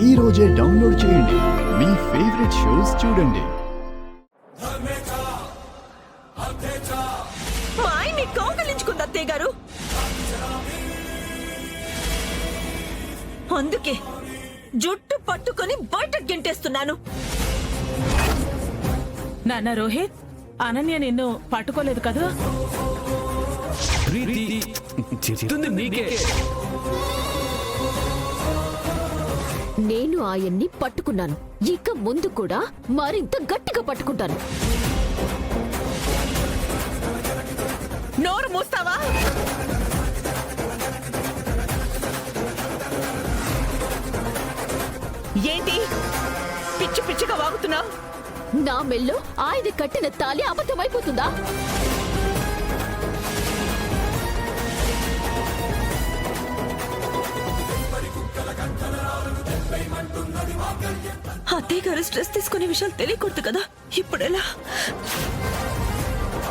ఈ రోజే డౌన్లోడ్ చేయండి. మీ ఫేవరెట్ షోస్ చూడండి. మా ఆయన్ని కౌగలించుకుంది అత్తయ్య గారు. అందుకే జుట్టు పట్టుకొని బయటకు గెంటేస్తున్నాను. నాన్న రోహిత్, అనన్య నిన్ను పట్టుకోలేదు కదా? ప్రీతి చెప్తుంది నీకే. నేను ఆయన్ని పట్టుకున్నాను. ఇక ముందు కూడా మరింత గట్టిగా పట్టుకుంటాను. నోరు మూస్తావా? ఏంటి పిచ్చి పిచ్చిగా వాగుతున్నావు? నా మెల్లో ఆయన కట్టిన తాలి అబద్ధమైపోతుందా? అత్తయ్య గారు స్ట్రెస్ తీసుకునే విషయాలు తెలియకూడదు కదా. ఇప్పుడెలా?